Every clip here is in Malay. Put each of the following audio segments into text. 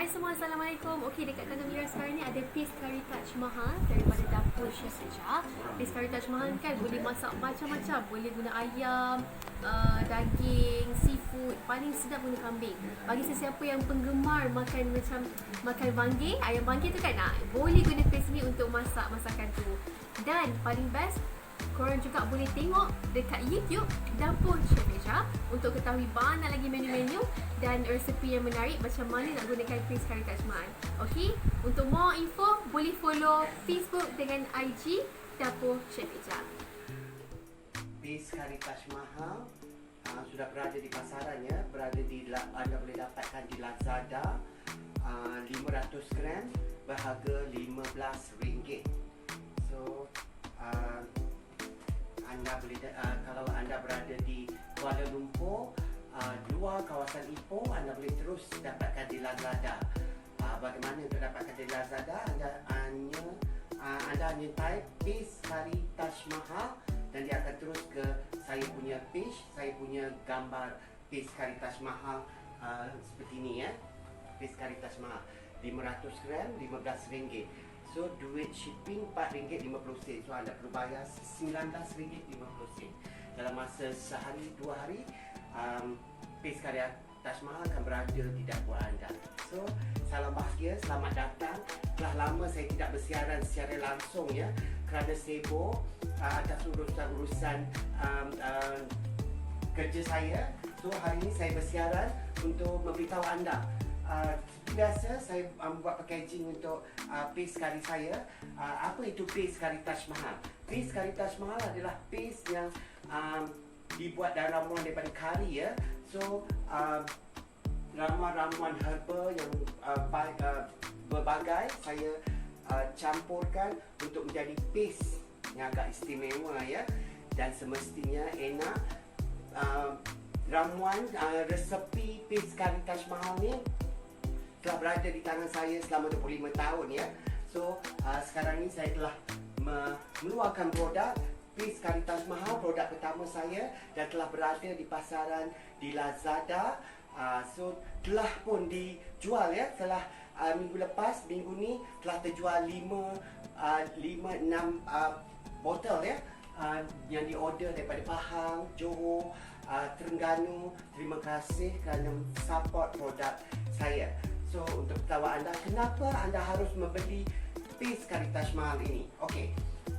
Hai semua, Assalamualaikum. Okey, dekat tangan Mira sekarang ni ada paste curry Taj Mahal daripada dapur Chef Eja. Paste curry Taj Mahal kan boleh masak macam-macam. Boleh guna ayam, daging, seafood. Paling sedap guna kambing. Bagi sesiapa yang penggemar makan macam makan bangge, ayam bangge tu kan, boleh guna paste ni untuk masak masakan tu. Dan paling best, korang juga boleh tengok dekat YouTube Dapur Chef Eja untuk ketahui banyak lagi menu-menu dan resepi yang menarik macam mana nak gunakan paste curry Taj Mahal. Okey, untuk more info boleh follow Facebook dengan IG Dapur Chef Eja. Paste curry Taj Mahal sudah berada di pasaran ya, anda boleh dapatkan di Lazada 500 gram berharga RM15. So anda boleh kalau anda berada di Kuala Lumpur, luar kawasan Ipoh, anda boleh terus dapatkan di Lazada. Bagaimana untuk dapatkan di Lazada? Anda hanya type paste curry Taj Mahal dan dia akan terus ke saya punya page, saya punya gambar paste curry Taj Mahal seperti ini ya. Paste curry Taj Mahal 500 gram RM15. So duit shipping RM4.50. So anda perlu bayar RM19.50. Dalam masa sehari, 2 hari, paste curry Taj Mahal akan berada di dapur anda. So salam bahagia, selamat datang. Telah lama saya tidak bersiaran secara langsung ya, kerana sibuk atas urusan kerja saya. So hari ini saya bersiaran untuk memberitahu anda. Seperti biasa, saya buat packaging untuk paste curry saya. Apa itu paste curry Taj Mahal? Paste curry Taj Mahal adalah paste yang dibuat dari ramuan daripada kari ya. So ramuan-ramuan herba yang berbagai saya campurkan untuk menjadi paste yang agak istimewa ya. Dan semestinya enak. Ramuan resepi paste curry Taj Mahal ni telah berada di tangan saya selama 25 tahun ya. So sekarang ni saya telah mengeluarkan produk paste curry Taj Mahal, produk pertama saya, dan telah berada di pasaran di Lazada. So telah pun dijual ya, telah minggu lepas, minggu ni telah terjual 5-6 botol ya, yang diorder daripada Pahang, Johor, Terengganu. Terima kasih kerana support produk saya. So untuk tahu anda, kenapa anda harus membeli paste curry Taj Mahal ini? Okey,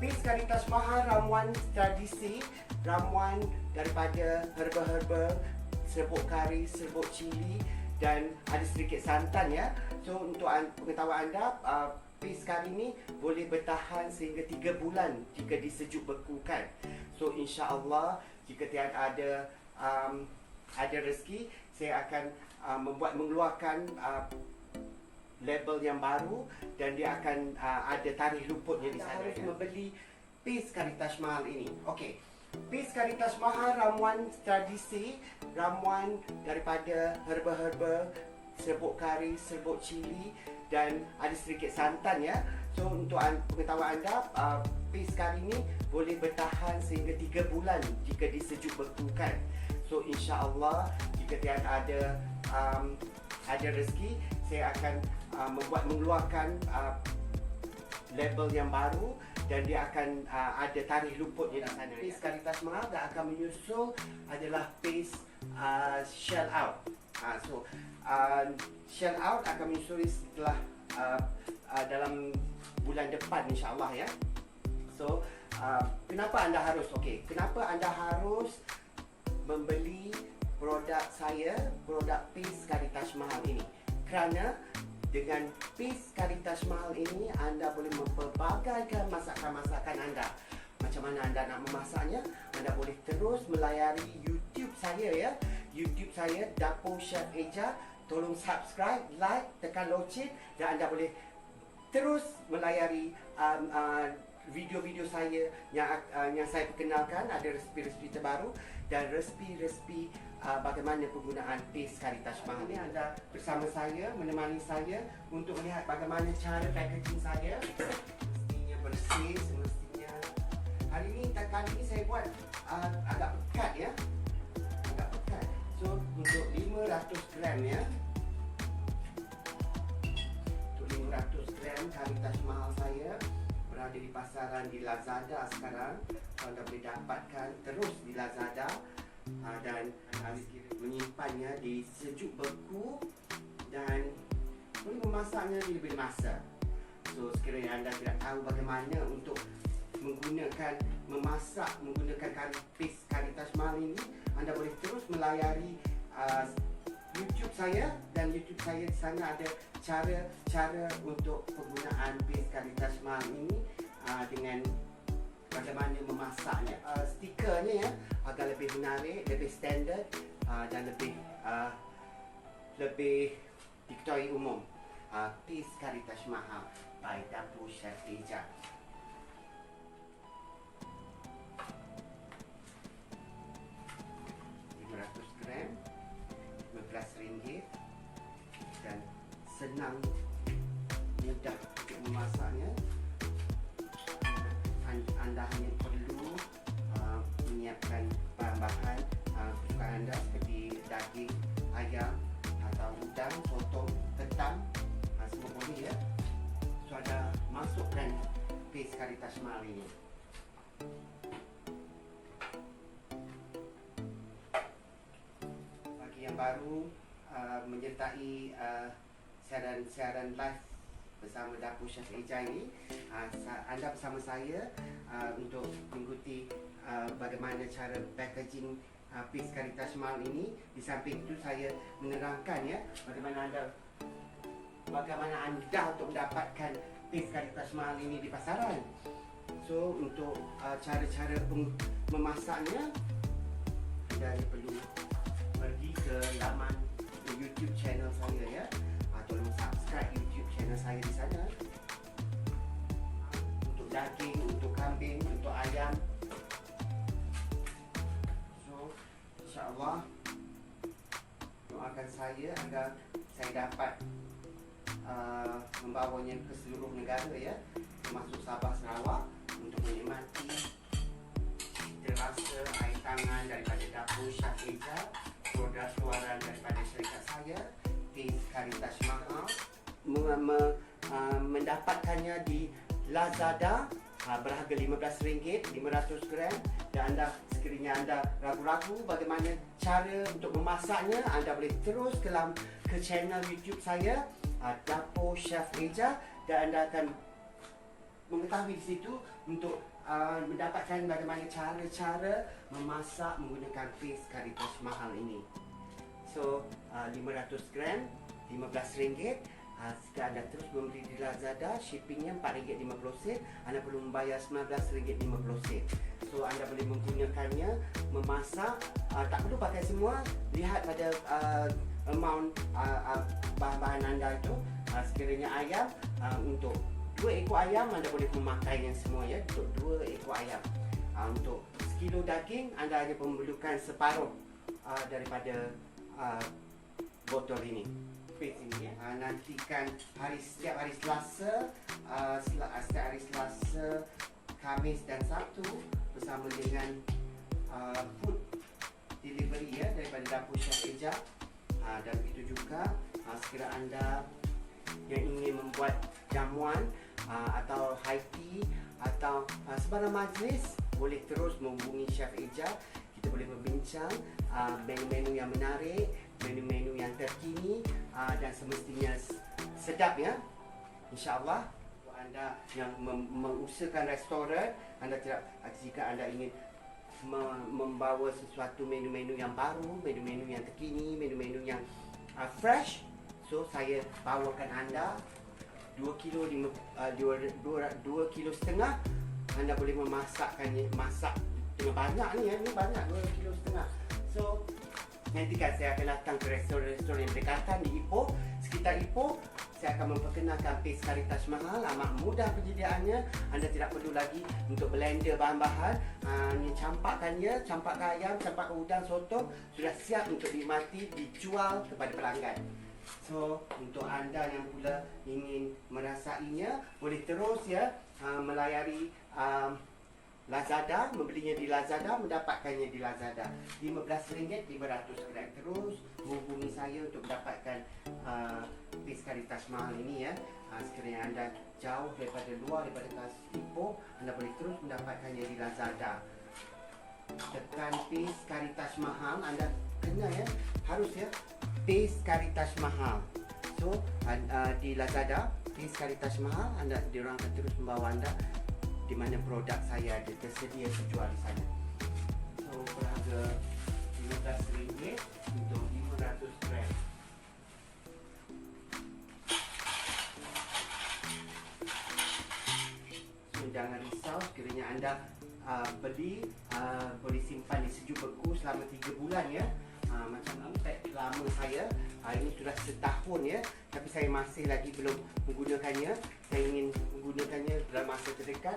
paste curry Taj Mahal ramuan tradisi, ramuan daripada herba-herba, serbuk kari, serbuk cili dan ada sedikit santan ya. So untuk pengetahuan anda, paste curry ini boleh bertahan sehingga 3 bulan jika disejuk bekukan. So insya-Allah jika tiada ada rezeki, saya akan mengeluarkan label yang baru dan dia akan ada tarikh luputnya di sana. Harus membeli paste curry Taj Mahal ini. Okey, paste curry Taj Mahal ramuan tradisi, ramuan daripada herba-herba, serbuk kari, serbuk cili dan ada sedikit santan ya. So untuk pengetahuan anda, paste curry ini boleh bertahan sehingga 3 bulan jika disejuk bekukan. So insya-Allah jika tiada ada rezeki, saya akan mengeluarkan label yang baru dan dia akan ada tarikh luputnya di sana. Paste curry Taj Mahal yang akan menyusul adalah paste shell out. So shell out akan menyusul setelah dalam bulan depan insya-Allah ya. So kenapa anda harus kenapa anda harus membeli produk saya, produk paste curry Taj Mahal ini? Kerana dengan paste curry Taj Mahal ini anda boleh mempelbagaikan masakan-masakan anda. Macam mana anda nak memasaknya, anda boleh terus melayari YouTube saya ya. YouTube saya Dapur Chef Eja. Tolong subscribe, like, tekan loceng dan anda boleh terus melayari video-video saya yang saya perkenalkan. Ada resepi-resepi terbaru dan resepi-resepi bagaimana penggunaan paste curry Taj Mahal. Ini anda bersama saya, menemani saya untuk melihat bagaimana cara packaging saya. Semestinya bersih, semestinya. Hari ini, kali ini saya buat agak pekat ya. Agak pekat. So untuk 500 gram ya. 500 gram kari Taj Mahal saya berada di pasaran di Lazada sekarang. Anda boleh dapatkan terus di Lazada dan menyimpannya di sejuk beku dan boleh memasaknya di lebih masa. So sekiranya anda tidak tahu bagaimana untuk menggunakan paste kari Taj Mahal ini, anda boleh terus melayari YouTube saya, dan YouTube saya di sana ada cara untuk penggunaan paste kari Taj Mahal ini dengan bagaimana memasaknya. Stikernya ya agak lebih menarik, lebih standard dan lebih diketahui umum. Paste kari Taj Mahal by Dapur Chef Eja. RM15 dan senang, mudah untuk memasaknya. Anda hanya perlu menyiapkan bahan-bahan kesukaan anda seperti daging, ayam atau udang, sotong, kentang, semua boleh ya. So anda masukkan paste kari Taj Mahal ini. Baru menyertai siaran live bersama Dapur Chef Eja ini, anda bersama saya untuk mengikuti bagaimana cara packaging paste kari Taj Mahal ini. Di samping itu saya menerangkan ya bagaimana anda untuk mendapatkan paste kari Taj Mahal ini di pasaran. So untuk cara-cara memasaknya, anda perlu pergi ke laman YouTube channel saya ya, tolong subscribe YouTube channel saya di sana. Untuk daging, untuk kambing, untuk ayam. So insyaAllah doakan saya agar saya dapat membawanya ke seluruh negara ya, termasuk Sabah Sarawak, untuk menikmati terasa air tangan daripada Dapur Chef Eja, produk keluaran daripada syarikat saya, paste kari Taj Mahal. Mendapatkannya di Lazada berharga RM15, 500 gram. Dan sekiranya anda ragu-ragu bagaimana cara untuk memasaknya, anda boleh terus ke channel YouTube saya, Dapur Chef Eja, dan anda akan mengetahui di situ untuk mendapatkan bagaimana cara-cara memasak menggunakan paste kari Taj Mahal ini. So 500 gram RM15. Jika anda terus membeli di Lazada, shippingnya RM4.50. Anda perlu membayar RM19.50. So anda boleh menggunakannya memasak. Tak perlu pakai semua. Lihat pada amount bahan-bahan anda itu. Sekiranya ayam, untuk 2 ekor ayam anda boleh memakainya semua ya, untuk 2 ekor ayam. Untuk sekilo daging anda hanya memerlukan separuh daripada botol ini. Paste ini ya. Nantikan setiap hari Selasa, Khamis dan Sabtu bersama dengan food delivery ya daripada Dapur Chef Eja. Dan itu juga sekiranya anda yang ingin membuat jamuan atau high tea atau sebarang majlis, boleh terus menghubungi Chef Eja. Kita boleh berbincang menu-menu yang menarik, menu-menu yang terkini dan semestinya sedap ya. InsyaAllah anda yang mengusahakan restoran, jika anda ingin membawa sesuatu menu-menu yang baru, menu-menu yang terkini, menu-menu yang fresh, so saya bawakan anda 2 kilo setengah. Anda boleh masak dengan banyak ni ya, ni banyak 2 kilo setengah. So nantikan saya akan datang ke restoran-restoran yang berdekatan di Ipoh, sekitar Ipoh. Saya akan memperkenalkan paste kari Taj Mahal. Amat mudah penyediaannya. Anda tidak perlu lagi untuk blender bahan-bahan. Campakkannya, campakkan ayam, campakkan udang, sotong, sudah siap untuk dinikmati, dijual kepada pelanggan. So untuk anda yang pula ingin merasainya, boleh terus ya melayari Lazada, membelinya di Lazada, mendapatkannya di Lazada. RM15, 500 gram. Terus hubungi saya untuk mendapatkan pis kari Taj Mahal ini ya. Sekiranya anda jauh daripada luar, daripada Ipoh, anda boleh terus mendapatkannya di Lazada. Tekan pis kari Taj Mahal, anda kena ya, harus ya, pis kari Taj Mahal. So di Lazada, pis kari Taj Mahal, diorang akan terus membawa anda di mana produk saya ada tersedia terjual di sana. So berharga RM15 untuk 500 gram. So jangan risau sekiranya anda beli, boleh simpan di sejuk beku selama 3 bulan ya. Macam ni pek lama saya, ini sudah setahun ya, tapi saya masih lagi belum menggunakannya. Saya ingin menggunakannya dalam masa terdekat,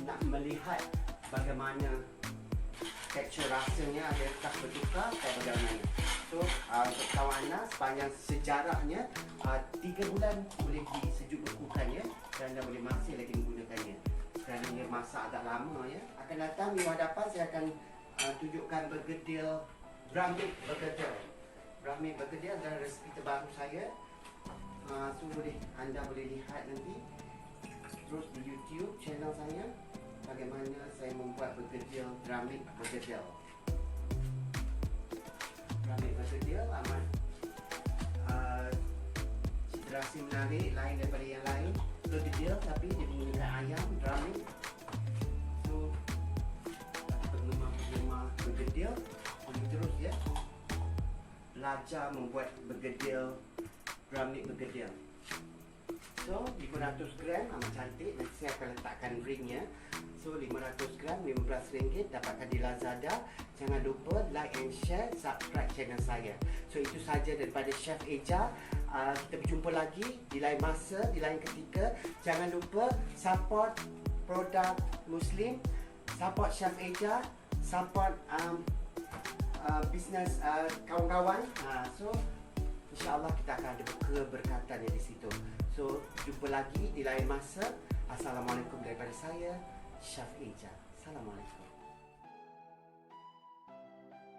nak melihat bagaimana tekstur rasanya, adakah bertukar atau bagaimana. So untuk kawan anda, sepanjang sejarahnya 3 bulan boleh disejuk-bekukan ya, dan anda boleh masih lagi menggunakannya. Kerana ia masak agak lama ya. Akan datang minggu hadapan saya akan tunjukkan bergedil Brahmi bergedil. Brahmi bergedil adalah resipi terbaru saya. So anda boleh lihat nanti terus di YouTube channel saya bagaimana saya membuat bergedil Brahmi bergedil. Brahmi bergedil amat rasa menarik, lain daripada yang lain. Bergedil tapi dia menggunakan ayam Brahmi. So penggemar bergedil boleh terus ya belajar membuat bergedil Brahmi bergedil. So 500 gram amat cantik. Nanti saya akan letakkan ringnya. So 500 gram RM15 dapatkan di Lazada. Jangan lupa like and share, subscribe channel saya. So itu saja daripada Chef Eja. Kita berjumpa lagi di lain masa, di lain ketika. Jangan lupa support produk Muslim, support Chef Eja, support bisnes kawan-kawan. So insya-Allah kita akan ada keberkatan di situ. So jumpa lagi di lain masa. Assalamualaikum daripada saya, Chef Eja. Assalamualaikum.